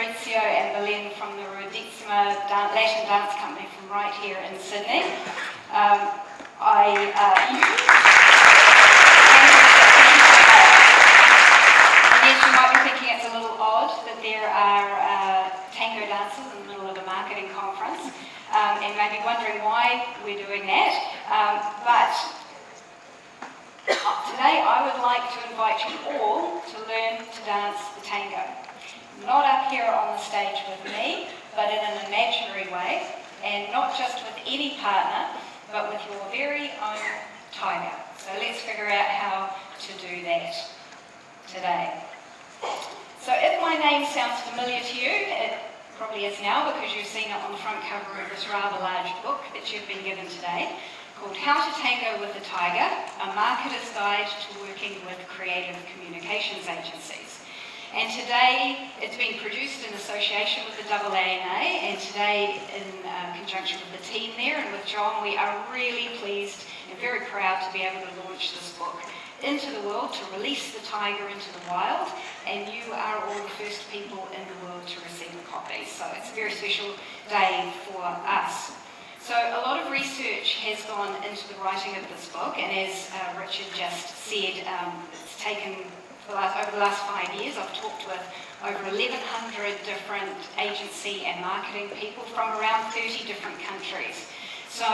Maurizio and Belen from the Rodizima Latin Dance Company from right here in Sydney. Yes, you might be thinking it's a little odd that there are tango dancers in the middle of a marketing conference, and maybe wondering why we're doing that. But today I would like to invite you all to learn to dance the tango. Not up here on the stage with me, but in an imaginary way, and not just with any partner, but with your very own tiger. So let's figure out how to do that today. So if my name sounds familiar to you, it probably is now because you've seen it on the front cover of this rather large book that you've been given today, called How to Tango with a Tiger, a Marketer's Guide to Working with Creative Communications Agencies. And today, it's been produced in association with the AANA, and today in conjunction with the team there and with John, we are really pleased and very proud to be able to launch this book into the world, to release the tiger into the wild, and you are all the first people in the world to receive a copy. So it's a very special day for us. So a lot of research has gone into the writing of this book, and as Richard just said, it's taken over the last 5 years. I've talked with over 1,100 different agency and marketing people from around 30 different countries. So,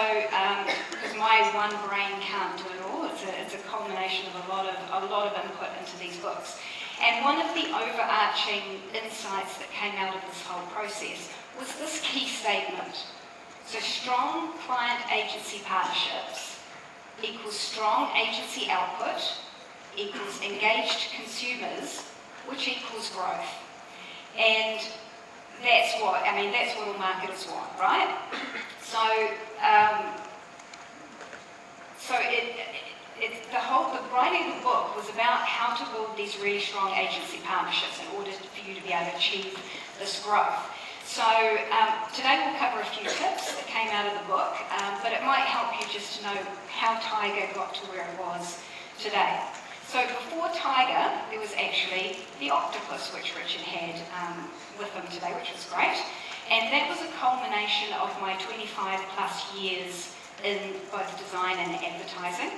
because my one brain can't do it all, it's a culmination of a lot of input into these books. And one of the overarching insights that came out of this whole process was this key statement. So strong client-agency partnerships equals strong agency output equals engaged consumers, which equals growth. And that's what all marketers want, right? So, the writing of the book was about how to build these really strong agency partnerships in order for you to be able to achieve this growth. So today we'll cover a few tips that came out of the book, but it might help you just to know how Tiger got to where it was today. So before Tiger, there was actually the octopus, which Richard had with him today, which was great. And that was a culmination of my 25 plus years in both design and advertising.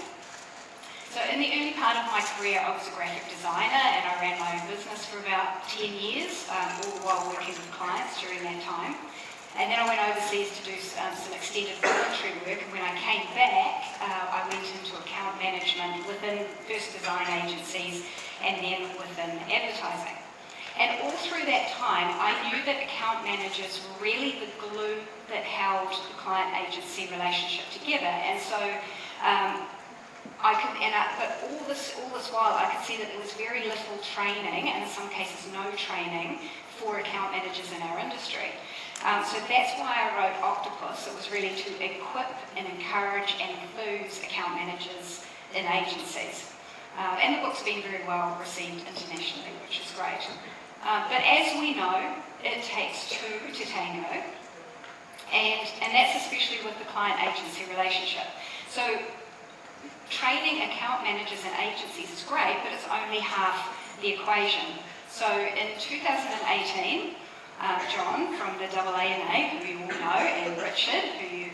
So in the early part of my career, I was a graphic designer and I ran my own business for about 10 years, all while working with clients during that time. And then I went overseas to do some extended voluntary work, and when I came back, I went into account management within first design agencies and then within advertising. And all through that time, I knew that account managers were really the glue that held the client-agency relationship together. And so, but all this while, I could see that there was very little training, and in some cases no training, for account managers in our industry. So that's why I wrote Octopus. It was really to equip and encourage and enthuse account managers in agencies. And the book's been very well received internationally, which is great. But as we know, it takes two to tango, and that's especially with the client-agency relationship. So training account managers and agencies is great, but it's only half the equation. So in 2018, John from the AANA, who you all know, and Richard, who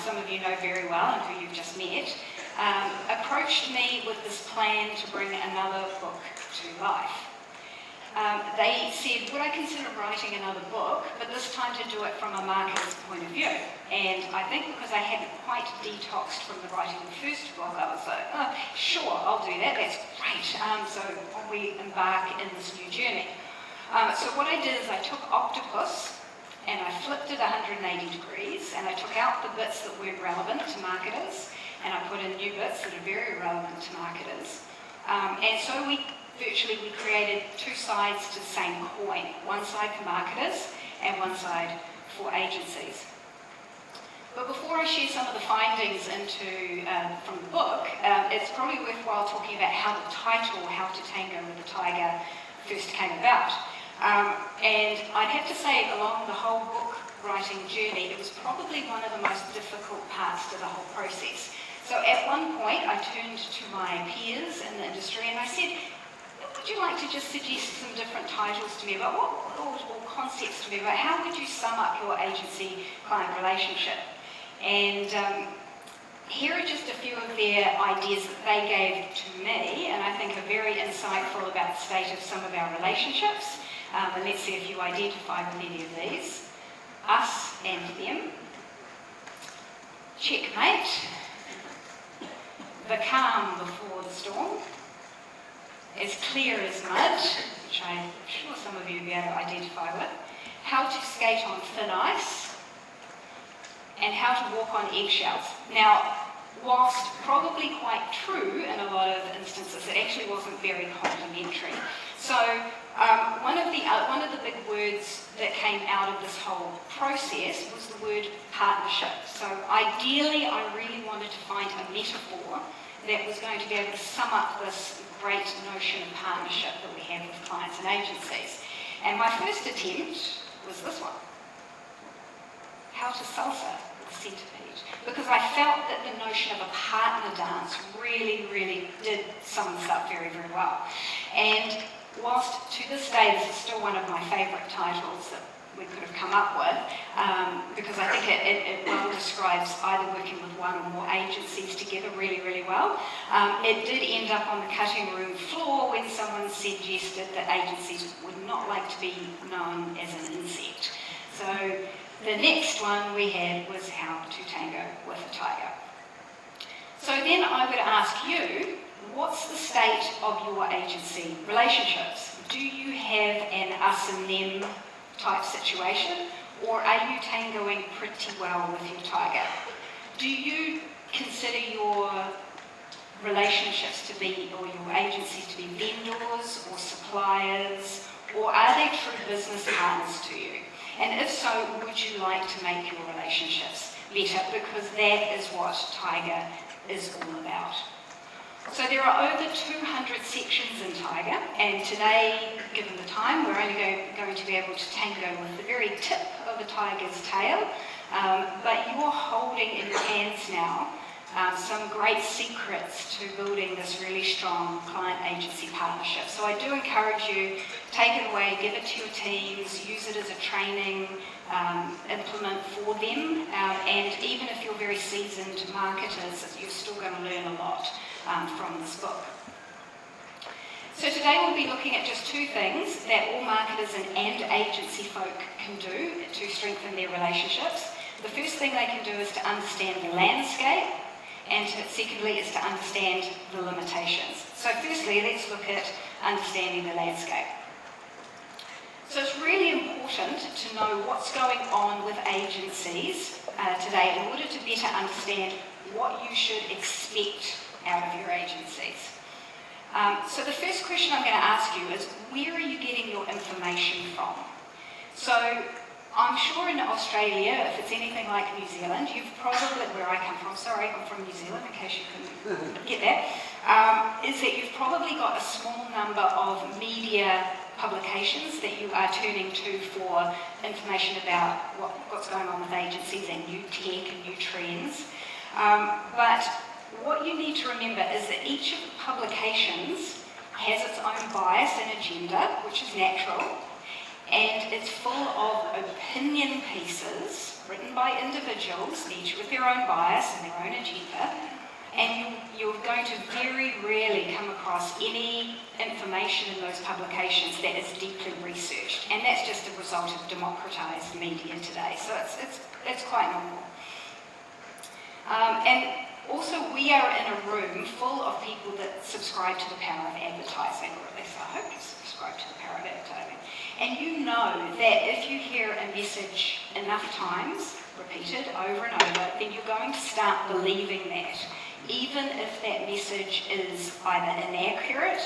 some of you know very well and who you've just met, approached me with this plan to bring another book to life. They said, would I consider writing another book, but this time to do it from a marketer's point of view? And I think because I hadn't quite detoxed from the writing of the first book, I was like, oh, sure, I'll do that, that's great. So we embark in this new journey. So what I did is I took Octopus and I flipped it 180 degrees, and I took out the bits that weren't relevant to marketers, and I put in new bits that are very relevant to marketers. And so we created two sides to the same coin, one side for marketers and one side for agencies. But before I share some of the findings from the book, it's probably worthwhile talking about how the title, How to Tango with a Tiger, first came about. And I'd have to say, along the whole book writing journey, it was probably one of the most difficult parts to the whole process. So at one point, I turned to my peers in the industry and I said, would you like to just suggest some different titles to me about or concepts to me about how would you sum up your agency-client relationship? And here are just a few of their ideas that they gave to me, and I think are very insightful about the state of some of our relationships. And let's see if you identify with any of these. Us and them. Checkmate. The calm before the storm. As clear as mud, which I'm sure some of you will be able to identify with. How to skate on thin ice. And how to walk on eggshells. Now, whilst probably quite true in a lot of instances, it actually wasn't very complimentary. So one of the big words that came out of this whole process was the word partnership. So ideally, I really wanted to find a metaphor that was going to be able to sum up this great notion of partnership that we have with clients and agencies. And my first attempt was this one. How to salsa with a centipede. Because I felt that the notion of a partner dance really, really did sum this up very, very well. And whilst to this day this is still one of my favourite titles that we could have come up with, because I think it well describes either working with one or more agencies together really, really well. It did end up on the cutting room floor when someone suggested that agencies would not like to be known as an insect. So the next one we had was how to tango with a tiger. So then I would ask you, what's the state of your agency relationships? Do you have an us and them type situation, or are you tangoing pretty well with your tiger? Do you consider your relationships to be, or your agencies to be vendors or suppliers, or are they true business partners to you? And if so, would you like to make your relationships better? Because that is what Tiger is all about. So there are over 200 sections in Tiger, and today, given the time, we're only going to be able to tango with the very tip of a tiger's tail, but you're holding in your hands now some great secrets to building this really strong client-agency partnership. So I do encourage you, take it away, give it to your teams, use it as a training implement for them, and even if you're very seasoned marketers, you're still going to learn a lot from this book. So today we'll be looking at just two things that all marketers and agency folk can do to strengthen their relationships. The first thing they can do is to understand the landscape, and secondly is to understand the limitations. So firstly, let's look at understanding the landscape. So it's really important to know what's going on with agencies today in order to better understand what you should expect out of your agencies. So the first question I'm going to ask you is, where are you getting your information from? So I'm sure in Australia, if it's anything like New Zealand, you've probably, where I come from, sorry, I'm from New Zealand, in case you couldn't get that, is that you've probably got a small number of media publications that you are turning to for information about what's going on with agencies and new tech and new trends. But what you need to remember is that each of the publications has its own bias and agenda, which is natural, and it's full of opinion pieces written by individuals, each with their own bias and their own agenda, and you're going to very rarely come across any information in those publications that is deeply researched, and that's just a result of democratised media today, so it's quite normal. And also, we are in a room full of people that subscribe to the power of advertising, or at least I hope you subscribe to the power of advertising. And you know that if you hear a message enough times, repeated over and over, then you're going to start believing that, even if that message is either inaccurate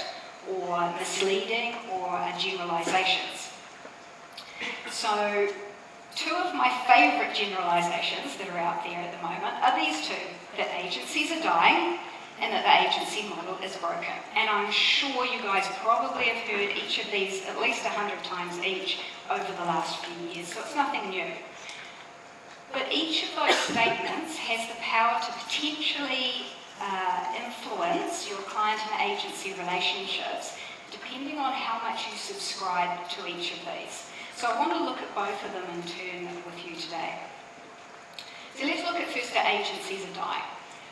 or misleading or generalisations. So, two of my favourite generalisations that are out there at the moment are these two, that agencies are dying and that the agency model is broken. And I'm sure you guys probably have heard each of these at least 100 times each over the last few years, so it's nothing new. But each of those statements has the power to potentially influence your client and agency relationships depending depending on how much you subscribe to each of these. So I want to look at both of them in turn with you today. So let's look at first at agencies are dying.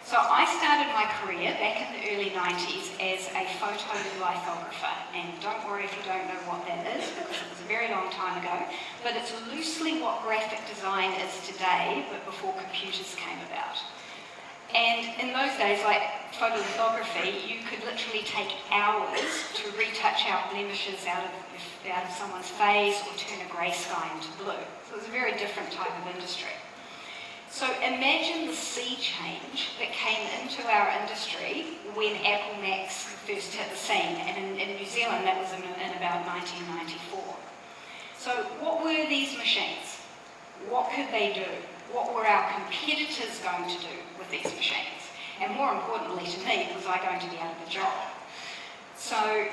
So I started my career back in the early 90s as a photolithographer, and don't worry if you don't know what that is, because it was a very long time ago, but it's loosely what graphic design is today, but before computers came about. And in those days, like photolithography, you could literally take hours to retouch out blemishes out of someone's face or turn a grey sky into blue. So it was a very different type of industry. So imagine the sea change that came into our industry when Apple Macs first hit the scene, and in New Zealand that was in about 1994. So what were these machines? What could they do? What were our competitors going to do with these machines? And more importantly to me, was I going to be out of a job? So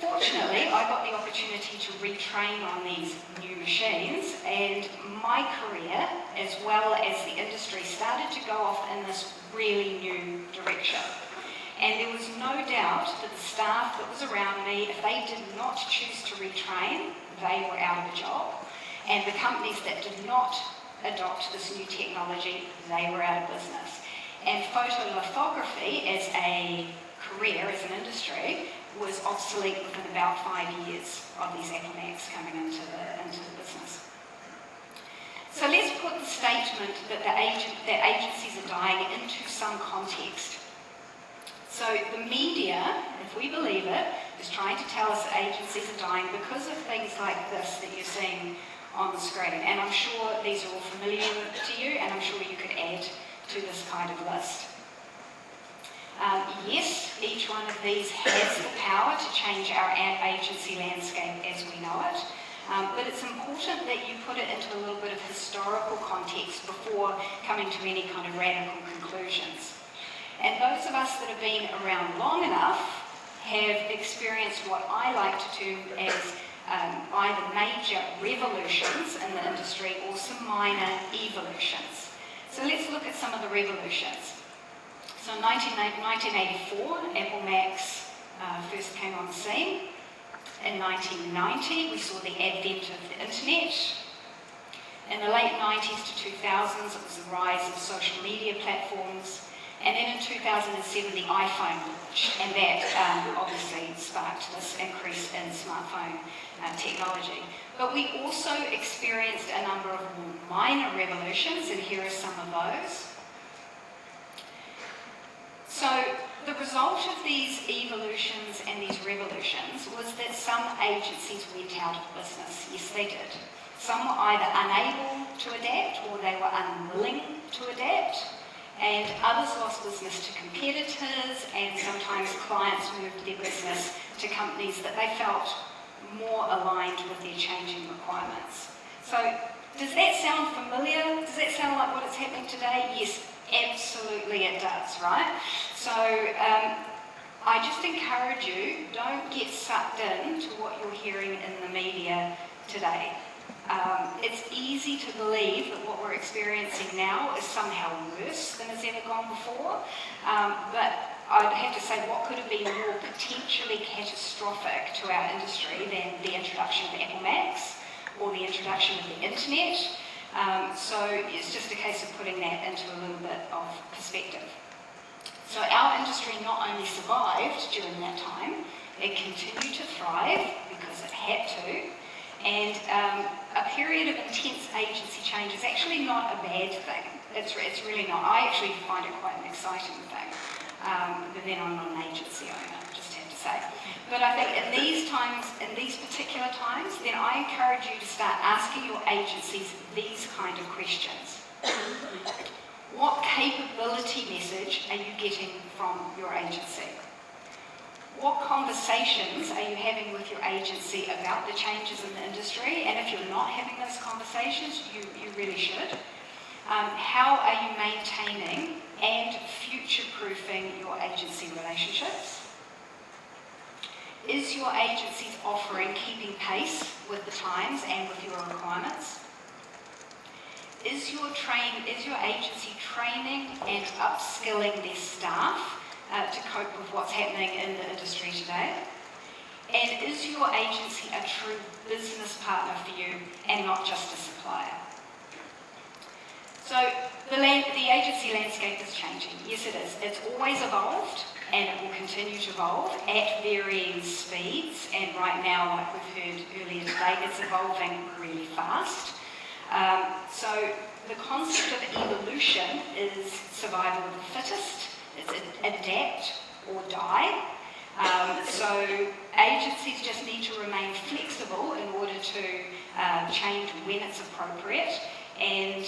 fortunately, I got the opportunity to retrain on these new machines, and my career, as well as the industry, started to go off in this really new direction. And there was no doubt that the staff that was around me, if they did not choose to retrain, they were out of a job. And the companies that did not adopt this new technology, they were out of business. And photolithography as a career, as an industry, was obsolete within about 5 years of these Apple Macs coming into the business. So let's put the statement that agencies are dying into some context. So the media, if we believe it, is trying to tell us that agencies are dying because of things like this that you're seeing on the screen. And I'm sure these are all familiar to you, and I'm sure you could add to this kind of list. Yes, each one of these has the power to change our agency landscape as we know it, but it's important that you put it into a little bit of historical context before coming to any kind of radical conclusions. And those of us that have been around long enough have experienced what I like to term as either major revolutions in the industry or some minor evolutions. So let's look at some of the revolutions. So in 1984, Apple Macs first came on the scene. In 1990, we saw the advent of the internet. In the late 90s to 2000s, it was the rise of social media platforms. And then in 2007, the iPhone launched, and that obviously sparked this increase in smartphone technology. But we also experienced a number of minor revolutions, and here are some of those. So the result of these evolutions and these revolutions was that some agencies went out of business. Yes, they did. Some were either unable to adapt or they were unwilling to adapt, and others lost business to competitors, and sometimes clients moved their business to companies that they felt more aligned with their changing requirements. So does that sound familiar? Does that sound like what is happening today? Yes, absolutely it does, right? So I just encourage you, don't get sucked in to what you're hearing in the media today. It's easy to believe that what we're experiencing now is somehow worse than has ever gone before, but I'd have to say what could have been more potentially catastrophic to our industry than the introduction of Apple Macs or the introduction of the internet. So it's just a case of putting that into a little bit of perspective. So our industry not only survived during that time, it continued to thrive because it had to, and a period of intense agency change is actually not a bad thing. It's really not. I actually find it quite an exciting thing, but then I'm not an agency owner, just have to say. But I think in these times, in these particular times, then I encourage you to start asking your agencies these kind of questions. What capability message are you getting from your agency? What conversations are you having with your agency about the changes in the industry? And if you're not having those conversations, you really should. How are you maintaining and future-proofing your agency relationships? Is your agency's offering keeping pace with the times and with your requirements? Is your agency training and upskilling their staff to cope with what's happening in the industry today? And is your agency a true business partner for you and not just a supplier? So the agency landscape is changing. Yes, it is. It's always evolved, and it will continue to evolve at varying speeds. And right now, like we've heard earlier today, it's evolving really fast. So the concept of evolution is survival of the fittest. It's adapt or die. So agencies just need to remain flexible in order to change when it's appropriate, and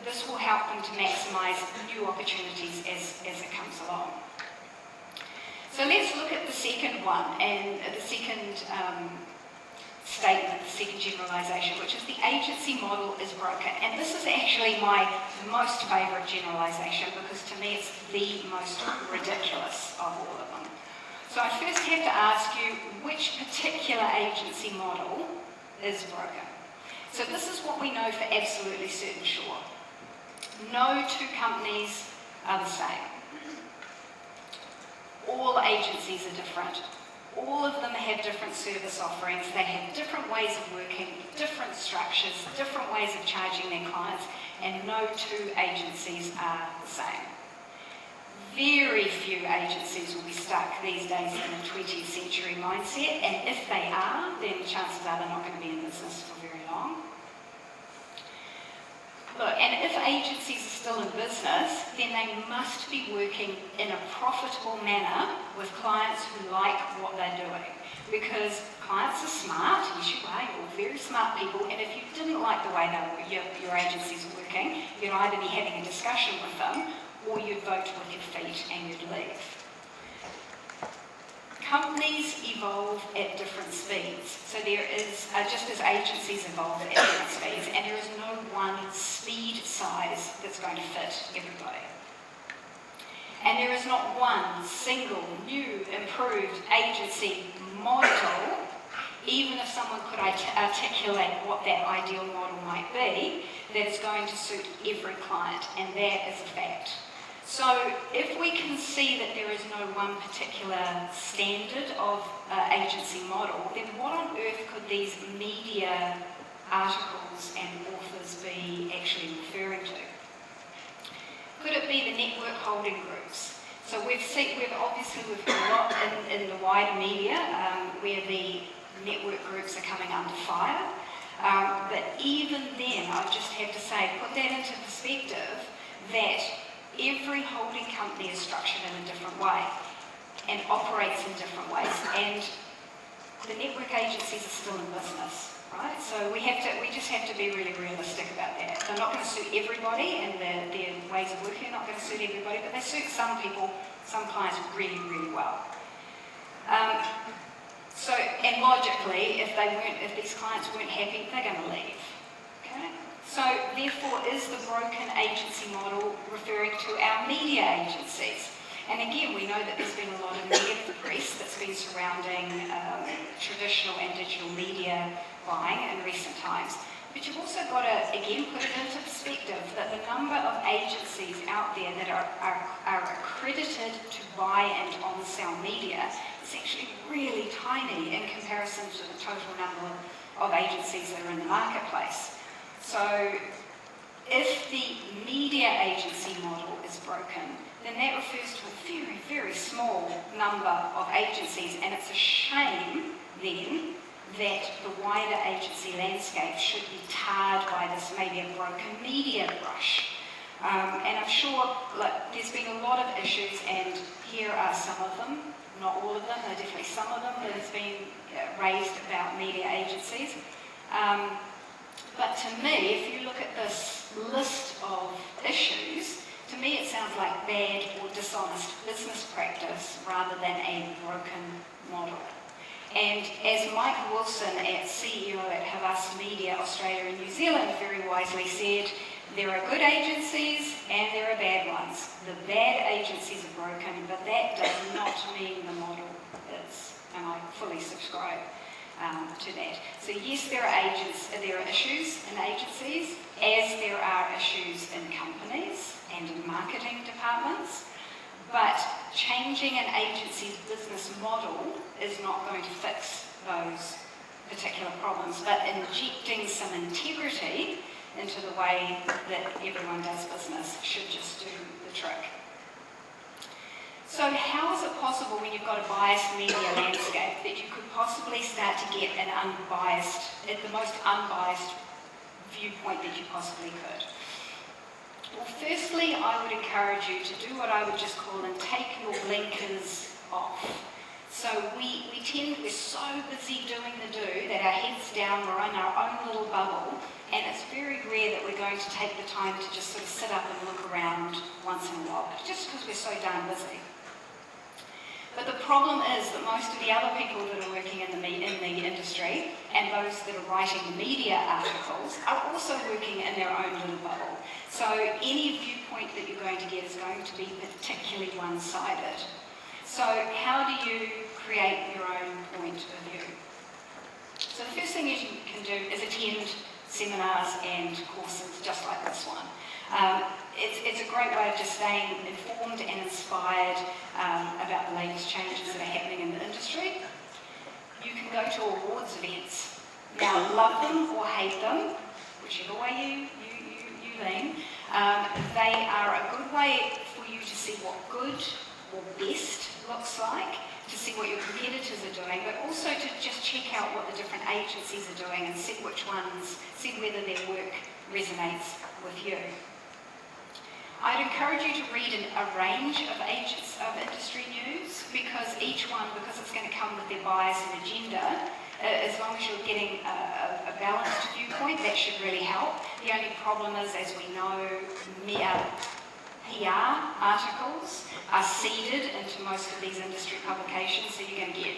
this will help them to maximise new opportunities as it comes along. So let's look at the second one, and the second statement, the second generalisation, which is the agency model is broken. And this is actually my most favourite generalisation, because to me it's the most ridiculous of all of them. So I first have to ask you, which particular agency model is broken? So this is what we know for absolutely certain sure. No two companies are the same. All agencies are different. All of them have different service offerings. They have different ways of working, different structures, different ways of charging their clients, and no two agencies are the same. Very few agencies will be stuck these days in a 20th century mindset, and if they are, then chances are they're not going to be in business for very long. Look, and if agencies are still in business, then they must be working in a profitable manner with clients who like what they're doing. Because clients are smart, yes you are, you're very smart people, and if you didn't like the way your agencies are working, you'd either be having a discussion with them, or you'd vote with your feet and you'd leave. Companies evolve at different speeds. So there is, just as agencies evolve at different speeds, and there is no one speed size that's going to fit everybody. And there is not one single, new, improved agency model, even if someone could articulate what that ideal model might be, that is going to suit every client, and that is a fact. So if we can see that there is no one particular standard of agency model, then what on earth could these media articles and authors be actually referring to? Could it be the network holding groups? So we've got a lot in the wider media where the network groups are coming under fire. But even then, I just have to say, put that into perspective, that every holding company is structured in a different way and operates in different ways, and the network agencies are still in business, right? So we just have to be really realistic about that. They're not going to suit everybody, and their ways of working are not going to suit everybody, but they suit some people, some clients really, really well. And logically, if these clients weren't happy, they're going to leave. Okay? So therefore, is the broken agency model referring to our media agencies? And again, we know that there's been a lot of negative press that's been surrounding traditional and digital media buying in recent times. But you've also got to, again, put it into perspective that the number of agencies out there that are accredited to buy and on-sell media is actually really tiny in comparison to the total number of agencies that are in the marketplace. So if the media agency model is broken, then that refers to a very, very small number of agencies, and it's a shame then that the wider agency landscape should be tarred by this maybe a broken media brush. And I'm sure there's been a lot of issues, and here are some of them, not all of them, there are definitely some of them that has been raised about media agencies. But to me, if you look at this list of issues, to me it sounds like bad or dishonest business practice rather than a broken model. And as Mike Wilson, CEO at Havas Media Australia and New Zealand, very wisely said, there are good agencies and there are bad ones. The bad agencies are broken, but that does not mean the model is. And I fully subscribe to that. So yes, there are issues in agencies, as there are issues in companies and in marketing departments, but changing an agency's business model is not going to fix those particular problems, but injecting some integrity into the way that everyone does business should just do the trick. So how is it possible when you've got a biased media landscape that you could possibly start to get an unbiased, the most unbiased viewpoint that you possibly could? Well, firstly, I would encourage you to do what I would just call and take your blinkers off. So we're so busy doing the do that our heads down, we're in our own little bubble, and it's very rare that we're going to take the time to just sort of sit up and look around once in a while, just because we're so darn busy. But the problem is that most of the other people that are working in the industry and those that are writing the media articles are also working in their own little bubble. So any viewpoint that you're going to get is going to be particularly one-sided. So how do you create your own point of view? So the first thing you can do is attend seminars and courses just like this one. It's a great way of just staying informed and inspired about the latest changes that are happening in the industry. You can go to awards events. Now, love them or hate them, whichever way you lean, they are a good way for you to see what good or best looks like, to see what your competitors are doing, but also to just check out what the different agencies are doing and see whether their work resonates with you. I'd encourage you to read a range of industry news, because each one, because it's going to come with their bias and agenda, as long as you're getting a balanced viewpoint, that should really help. The only problem is, as we know, PR articles are seeded into most of these industry publications, so you're going to get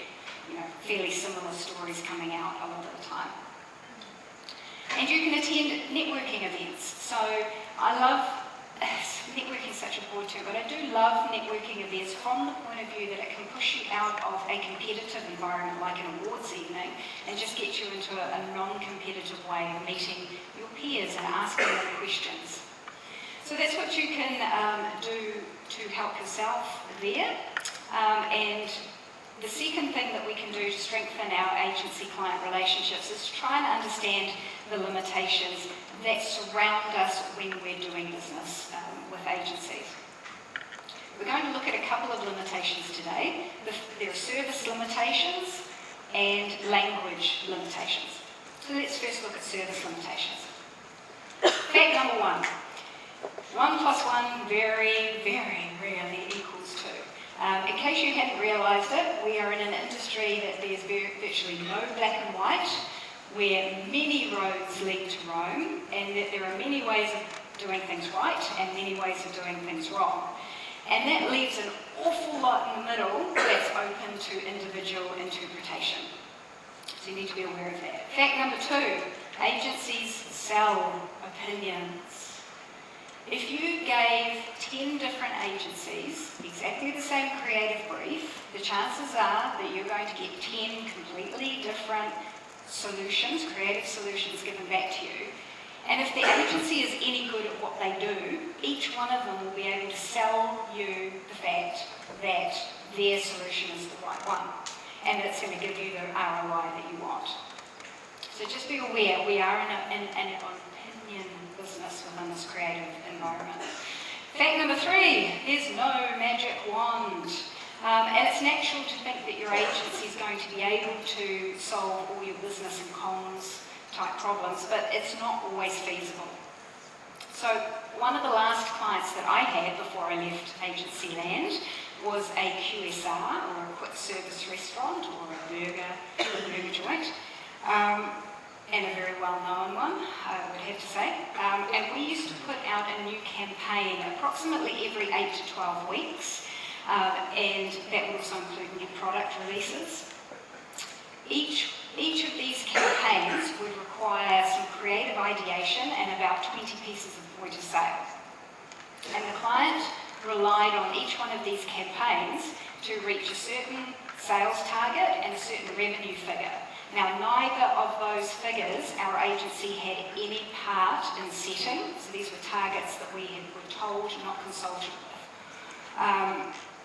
fairly similar stories coming out a lot of the time. And you can attend networking events. So I love networking is such a broad term, but I do love networking events from the point of view that it can push you out of a competitive environment like an awards evening and just get you into a non-competitive way of meeting your peers and asking them questions. So that's what you can do to help yourself there. And the second thing that we can do to strengthen our agency-client relationships is to try and understand the limitations that surround us when we're doing business with agencies. We're going to look at a couple of limitations today. There are service limitations and language limitations. So let's first look at service limitations. Fact number 1. 1 plus 1 very, very rarely equals 2. In case you hadn't realised it, we are in an industry that there's virtually no black and white, where many roads lead to Rome, and that there are many ways of doing things right and many ways of doing things wrong. And that leaves an awful lot in the middle that's open to individual interpretation. So you need to be aware of that. Fact number 2, agencies sell opinions. If you gave 10 different agencies exactly the same creative brief, the chances are that you're going to get 10 completely different solutions, creative solutions given back to you. And if the agency is any good at what they do, each one of them will be able to sell you the fact that their solution is the right one, and it's going to give you the ROI that you want. So just be aware, we are in an opinion business within this creative environment. Fact number 3, there's no magic wand. And it's natural to think that your agency is going to be able to solve all your business and comms type problems, but it's not always feasible. So one of the last clients that I had before I left agency land was a QSR, or a quick service restaurant, or a burger joint, and a very well-known one, I would have to say. And we used to put out a new campaign approximately every 8 to 12 weeks. And that would also include new product releases. Each of these campaigns would require some creative ideation and about 20 pieces of point of sale. And the client relied on each one of these campaigns to reach a certain sales target and a certain revenue figure. Now, neither of those figures our agency had any part in setting, so these were targets that we were told, not consulted with.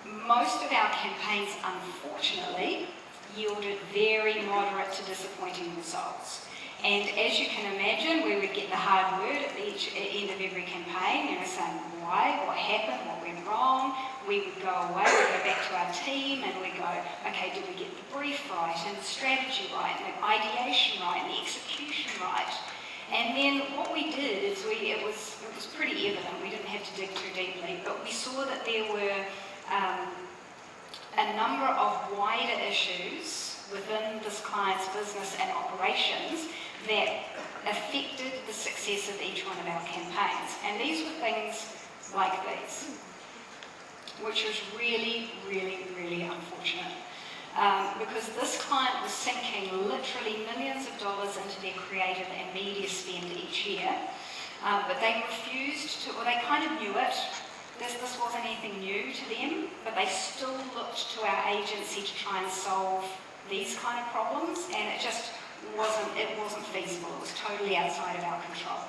most of our campaigns, unfortunately, yielded very moderate to disappointing results. And as you can imagine, we would get the hard word at the end of every campaign, saying why, what happened, what went wrong. We would go away, we'd go back to our team and we'd go, okay, did we get the brief right and the strategy right and the ideation right and the execution right? And then what we did is it was pretty evident, we didn't have to dig too deeply, but we saw that there were a number of wider issues within this client's business and operations that affected the success of each one of our campaigns. And these were things like these, which was really, really, really unfortunate. Because this client was sinking literally millions of dollars into their creative and media spend each year, but they refused to, or they kind of knew it. This wasn't anything new to them, but they still looked to our agency to try and solve these kind of problems, and it just wasn't feasible. It was totally outside of our control.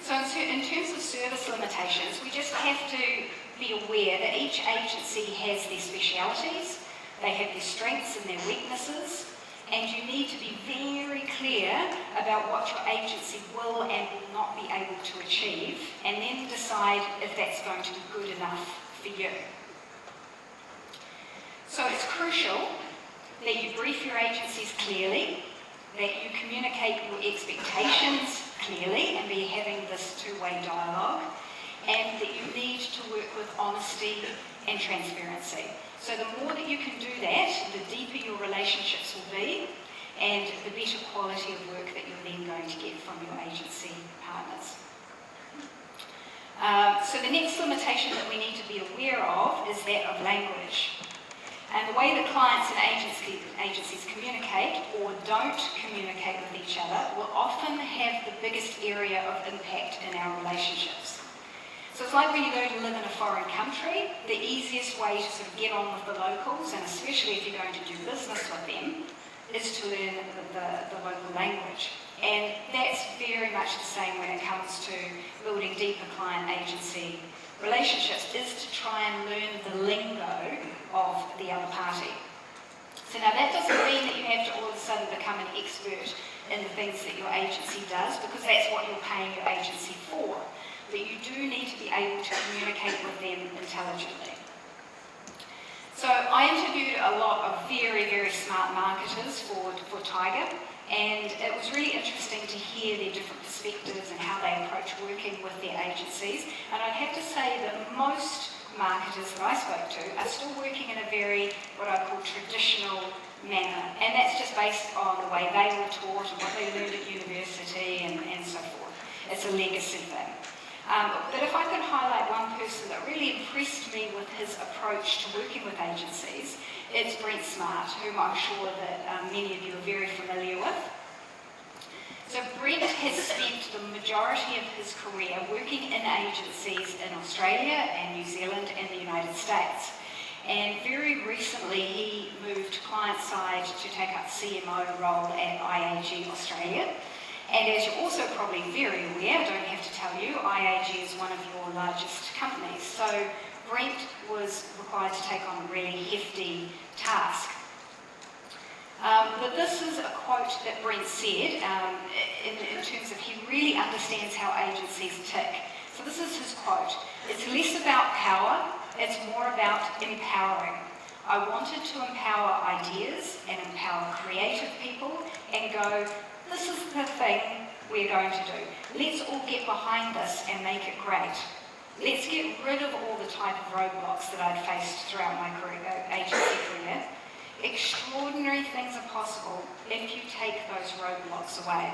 So in terms of service limitations, we just have to be aware that each agency has their specialities, they have their strengths and their weaknesses, and you need to be very clear about what your agency will and will not be able to achieve, and then decide if that's going to be good enough for you. So it's crucial that you brief your agencies clearly, that you communicate your expectations clearly and be having this two-way dialogue, and that you need to work with honesty and transparency. So the more that you can do that, the deeper your relationships will be, and the better quality of work that you're then going to get from your agency partners. So the next limitation that we need to be aware of is that of language. And the way that clients and agencies communicate or don't communicate with each other will often have the biggest area of impact in our relationships. So it's like when you go to live in a foreign country, the easiest way to sort of get on with the locals, and especially if you're going to do business with them, is to learn the local language. And that's very much the same when it comes to building deeper client-agency relationships, is to try and learn the lingo of the other party. So now that doesn't mean that you have to all of a sudden become an expert in the things that your agency does, because that's what you're paying your agency for. But you do need to be able to communicate with them intelligently. So I interviewed a lot of very, very smart marketers for Tiger, and it was really interesting to hear their different perspectives and how they approach working with their agencies. And I'd have to say that most marketers that I spoke to are still working in a very, what I call, traditional manner. And that's just based on the way they were taught and what they learned at university and so forth. It's a legacy thing. But if I could highlight one person that really impressed me with his approach to working with agencies, it's Brent Smart, whom I'm sure that many of you are very familiar with. So Brent has spent the majority of his career working in agencies in Australia and New Zealand and the United States. And very recently he moved client-side to take up CMO role at IAG Australia. And as you're also probably very aware, I don't have to tell you, IAG is one of your largest companies. So Brent was required to take on a really hefty task. But this is a quote that Brent said in terms of he really understands how agencies tick. So this is his quote: "It's less about power, it's more about empowering. I wanted to empower ideas and empower creative people and go, this is the thing we're going to do. Let's all get behind this and make it great. Let's get rid of all the type of roadblocks that I'd faced throughout my agency career. Extraordinary things are possible if you take those roadblocks away.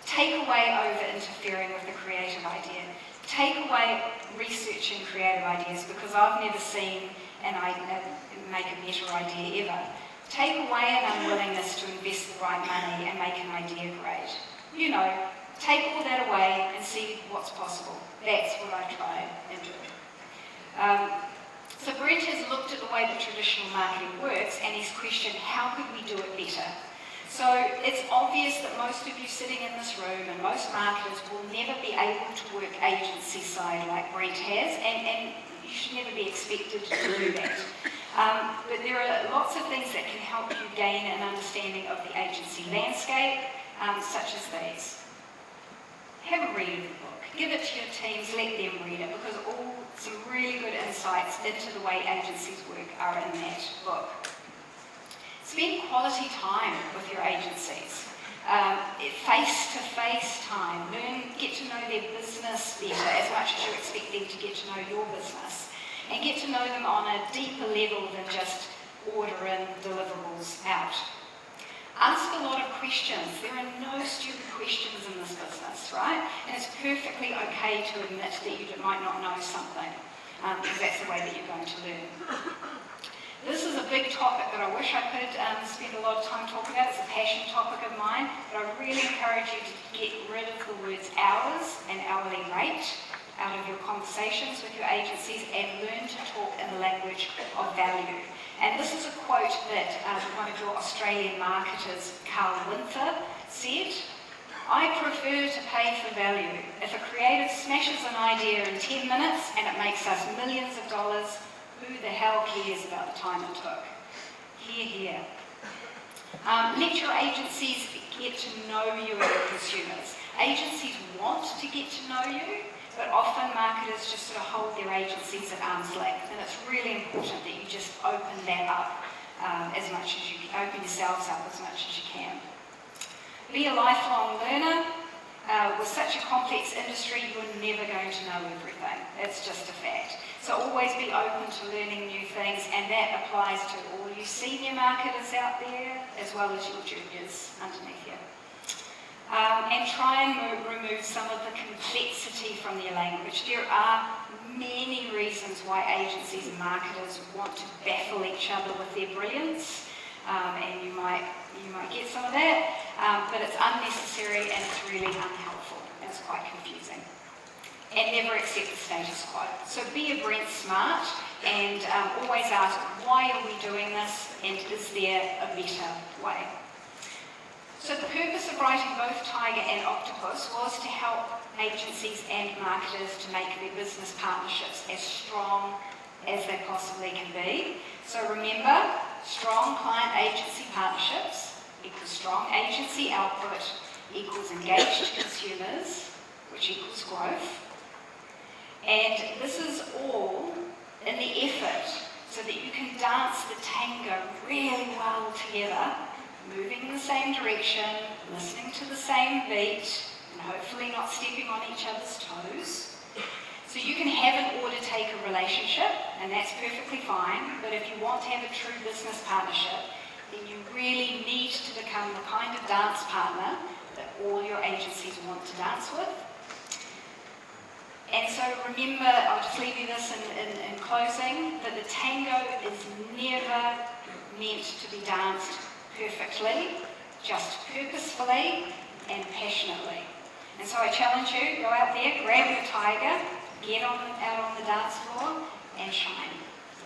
Take away over-interfering with the creative idea. Take away researching creative ideas, because I've never seen an idea make a better idea ever. Take away an unwillingness to invest the right money and make an idea great. You know, take all that away and see what's possible. That's what I try and do." So Brent has looked at the way that traditional marketing works, and he's questioned, how could we do it better? So it's obvious that most of you sitting in this room and most marketers will never be able to work agency side like Brent has, and You should never be expected to do that. But there are lots of things that can help you gain an understanding of the agency landscape, such as these. Have a read of the book. Give it to your teams, let them read it, because some really good insights into the way agencies work are in that book. Spend quality time with your agencies. Face-to-face time. Get to know their business better as much as you're expecting to get to know your business. And get to know them on a deeper level than just order in deliverables out. Ask a lot of questions. There are no stupid questions in this business, right? And it's perfectly okay to admit that you might not know something, because that's the way that you're going to learn. This is a big topic that I wish I could spend a lot of time talking about. It's a passion topic of mine, but I really encourage you to get rid of the words hours and hourly rate out of your conversations with your agencies and learn to talk in the language of value. And this is a quote that one of your Australian marketers, Carl Winther, said, "I prefer to pay for value. If a creative smashes an idea in 10 minutes and it makes us millions of dollars, who the hell cares about the time it took?" Hear, hear. Let your agencies get to know you and your consumers. Agencies want to get to know you, but often marketers just sort of hold their agencies at arm's length, and it's really important that you just open that up open yourselves up as much as you can. Be a lifelong learner. With such a complex industry, you're never going to know everything. It's just a fact. So always be open to learning new things, and that applies to all you senior marketers out there, as well as your juniors underneath you. And try and remove some of the complexity from their language. There are many reasons why agencies and marketers want to baffle each other with their brilliance, and you might get some of that, but it's unnecessary and it's really unhelpful, and it's quite confusing. And never accept the status quo. So be a Brent smart, and always ask, why are we doing this, and is there a better way? So the purpose of writing both Tiger and Octopus was to help agencies and marketers to make their business partnerships as strong as they possibly can be. So remember, strong client-agency partnerships equals strong agency output equals engaged consumers, which equals growth. And this is all in the effort so that you can dance the tango really well together, moving in the same direction, listening to the same beat, and hopefully not stepping on each other's toes. So you can have an order-taker relationship, and that's perfectly fine, but if you want to have a true business partnership, then you really need to become the kind of dance partner that all your agencies want to dance with. And so remember, I'll just leave you this in closing, that the tango is never meant to be danced perfectly, just purposefully and passionately. And so I challenge you, go out there, grab your tiger, get out on the dance floor and shine.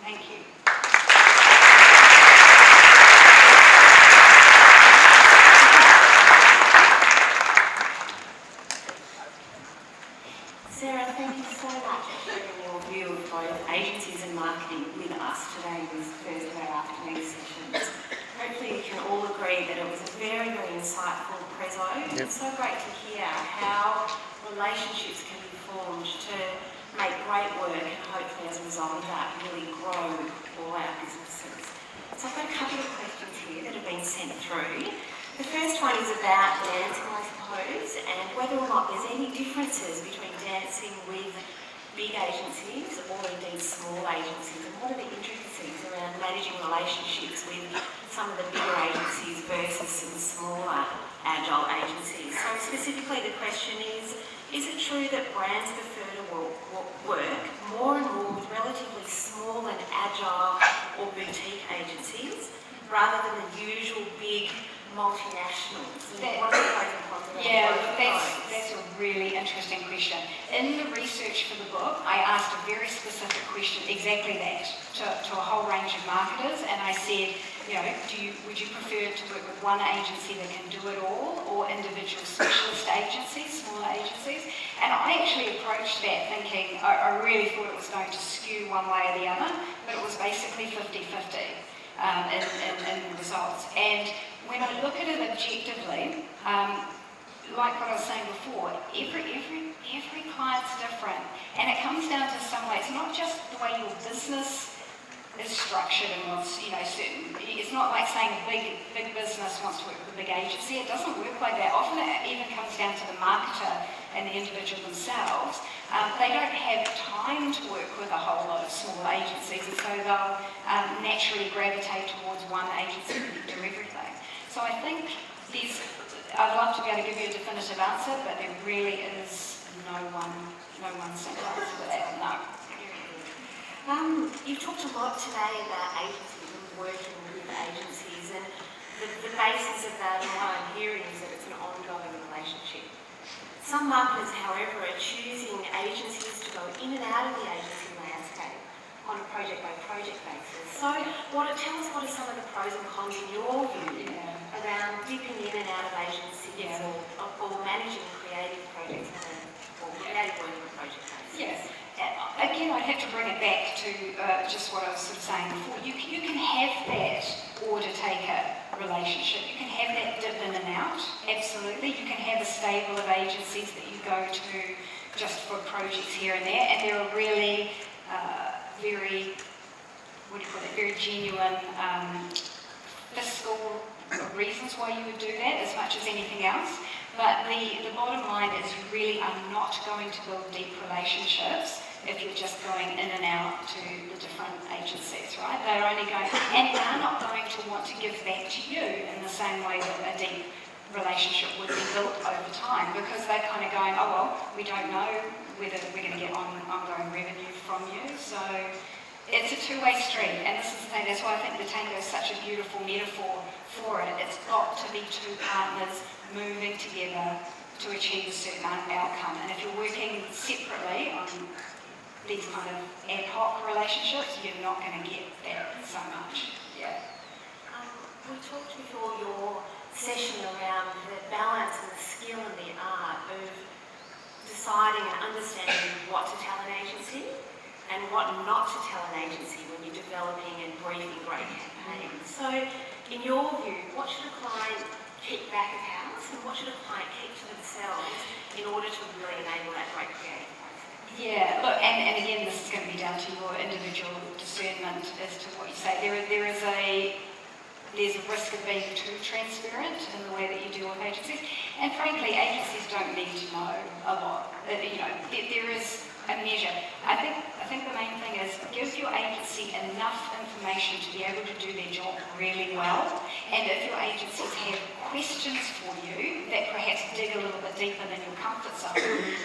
Thank you. Sarah, thank you so much for sharing your view of both agencies and marketing with us today in this Thursday afternoon sessions. Hopefully we can all agree that it was a very, very insightful prezzo. Yep. It's so great to hear how relationships can be formed to make great work and hopefully as a result of that really grow all our businesses. So I've got a couple of questions here that have been sent through. The first one is about dancing, I suppose, and whether or not there's any differences between dancing with big agencies or indeed small agencies, and what are the intricacies around managing relationships with some of the bigger agencies versus some smaller agile agencies. So specifically the question is it true that brands prefer to work more and more with relatively small and agile or boutique agencies rather than the usual big multinationals? That's a really interesting question. In the research for the book, I asked a very specific question, exactly that, to a whole range of marketers, and I said, You know, would you prefer to work with one agency that can do it all, or individual specialist agencies, smaller agencies? And I actually approached that thinking, I really thought it was going to skew one way or the other, but it was basically 50-50 in the results. And when I look at it objectively, like what I was saying before, every client's different, and it comes down to some way. It's not just the way your business is structured and wants, you know, certain. It's not like saying a big business wants to work with a big agency. It doesn't work like that. Often it even comes down to the marketer and the individual themselves. They don't have time to work with a whole lot of small agencies, and so they'll naturally gravitate towards one agency that do everything. So I think I'd love to be able to give you a definitive answer, but there really is no one simple answer for that. No. You've talked a lot today about agencies and working with agencies, and the basis of that, and what I'm hearing, is that it's an ongoing relationship. Some marketers, however, are choosing agencies to go in and out of the agency landscape on a project-by-project basis. So tell us what are some of the pros and cons in your view around dipping in and out of agencies or managing creative projects or creative work on a project basis? Yes. Again, I'd have to bring it back to just what I was sort of saying before. You can have that order-taker relationship. You can have that dip in and out, absolutely. You can have a stable of agencies that you go to just for projects here and there, and there are really very genuine fiscal reasons why you would do that as much as anything else. But the bottom line is you really are not going to build deep relationships if you're just going in and out to the different agencies, right? They're only going, and they're not going to want to give back to you in the same way that a deep relationship would be built over time, because they're kind of going, oh well, we don't know whether we're going to get ongoing revenue from you. So it's a two-way street, and this is the thing, that's why I think the tango is such a beautiful metaphor for it. It's got to be two partners moving together to achieve a certain outcome. And if you're working separately on these kind of ad hoc relationships, you're not going to get that so much. Yeah. We talked before your session around the balance and the skill and the art of deciding and understanding what to tell an agency and what not to tell an agency when you're developing and briefing great campaigns. So, in your view, what should a client keep back of house and what should a client keep to themselves in order to really enable that great creative process? Yeah, look, and again, this is going to be down to your individual discernment as to what you say. There's a risk of being too transparent in the way that you deal with agencies, and frankly, agencies don't need to know a lot. There is a measure. I think the main thing is give your agency enough information to be able to do their job really well, and if your agencies have questions for you that perhaps dig a little bit deeper than your comfort zone,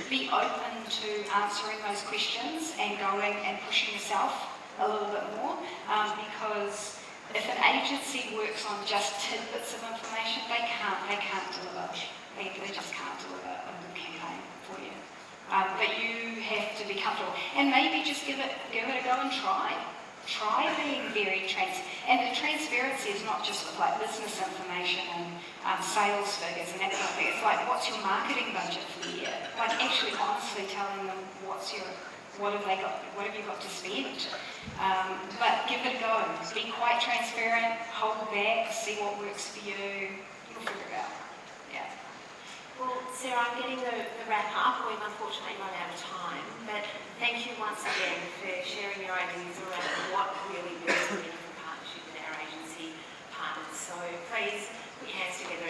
be open to answering those questions and going and pushing yourself a little bit more, because if an agency works on just tidbits of information, they can't deliver. They just can't deliver a good campaign for you. But you have to be comfortable, and maybe just give it a go and try. Try being very and the transparency is not just with like business information and sales figures and that kind of thing. It's like, what's your marketing budget for the year? Like actually honestly telling them what have you got to spend? But give it a go. Be quite transparent, hold back, see what works for you. You'll figure it out. Yeah. Well, Sarah, I'm getting the wrap up. We've unfortunately run out of time, but thank you once again for sharing your ideas around what really builds a meaningful partnership with our agency partners. So please put your hands together